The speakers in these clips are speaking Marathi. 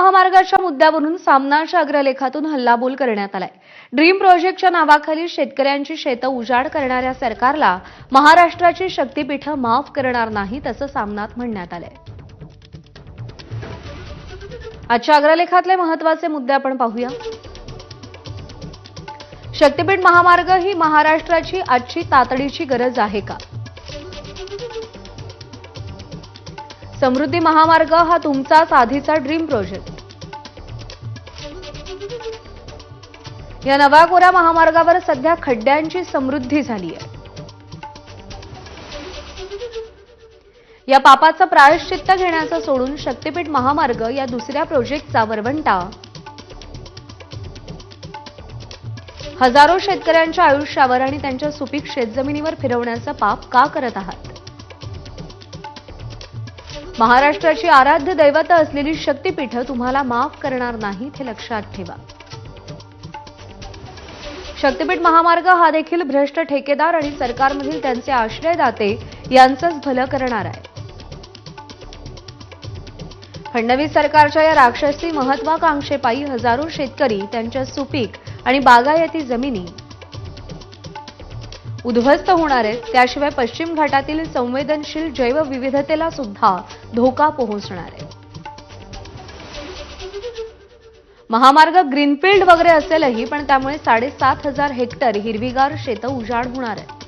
महामार्गाच्या मुद्द्यावरून सामनाच्या अग्रलेखातून हल्लाबोल करण्यात आलाय। ड्रीम प्रोजेक्टच्या नावाखाली शेतकऱ्यांची शेतं उजाड करणाऱ्या सरकारला महाराष्ट्राची शक्तीपीठं माफ करणार नाहीत असं सामनात म्हणण्यात आलंय। आजच्या अग्रलेखातले महत्त्वाचे मुद्दे आपण पाहूया। शक्तीपीठ महामार्ग ही महाराष्ट्राची आजची तातडीची गरज आहे का? समृद्धी महामार्ग हा तुमचाच आधीचा ड्रीम प्रोजेक्ट। या नव्या कोऱ्या महामार्गावर सध्या खड्ड्यांची समृद्धी झाली आहे। या पापाचं प्रायश्चित्त घेण्याचं सोडून शक्तीपीठ महामार्ग या दुसऱ्या प्रोजेक्टचा वरवंटा हजारो शेतकऱ्यांच्या आयुष्यावर आणि त्यांच्या सुपीक शेतजमिनीवर फिरवण्याचं पाप का करत आहात? महाराष्ट्राची आराध्य दैवत असलेली शक्तीपीठ तुम्हाला माफ करणार नाहीत हे लक्षात ठेवा। शक्तीपीठ महामार्ग हा देखील भ्रष्ट ठेकेदार आणि सरकारमधील त्यांचे आश्रयदाते यांचंच भलं करणार आहे। फडणवीस सरकारच्या या राक्षसी महत्वाकांक्षेपायी हजारो शेतकरी, त्यांच्या सुपीक आणि बागायती जमिनी उद्ध्वस्त होणार आहेत। त्याशिवाय पश्चिम घाटातील संवेदनशील जैवविविधतेला सुद्धा धोका पोहोचणार आहे। महामार्ग ग्रीनफील्ड वगैरे असेलही, पण त्यामुळे 7,500 हेक्टर हिरवीगार शेतं उजाड होणार आहेत।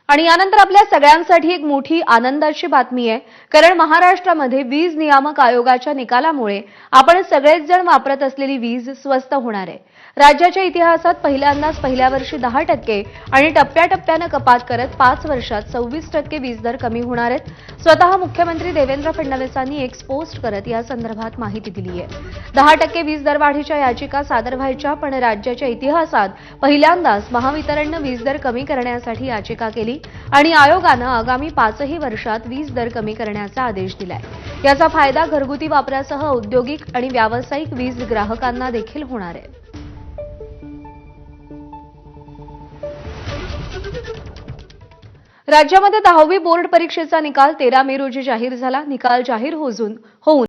आणि यानंतर आपल्या सगळ्यांसाठी एक मोठी आनंदाची बातमी आहे, कारण महाराष्ट्रामध्ये वीज नियामक आयोगाच्या निकालामुळे आपण सगळेच जण वापरत असलेली वीज स्वस्त होणार आहे। राज्याच्या इतिहासात पहिल्यांदाच पहिल्या वर्षी 10% आणि टप्प्याटप्प्याने कपात करत 5 वर्षात 26% वीज दर कमी होणार आहेत। स्वतः मुख्यमंत्री देवेंद्र फडणवीसांनी एक पोस्ट करत या संदर्भात माहिती दिली आहे। 10% वीज दरवाढीच्या याचिका सादर व्हायच्या, पण राज्याच्या इतिहासात पहिल्यांदाच महावितरणने वीज दर कमी करण्यासाठी याचिका केली आणि आयोगानं आगामी 5ही वर्षात वीज दर कमी करण्याचा आदेश दिलाय। याचा फायदा घरगुती वापरासह औद्योगिक आणि व्यावसायिक वीज ग्राहकांना देखील होणार आहे। राज्यामध्ये 10वी बोर्ड परीक्षेचा निकाल 13 मे रोजी जाहीर झाला। निकाल जाहीर होऊन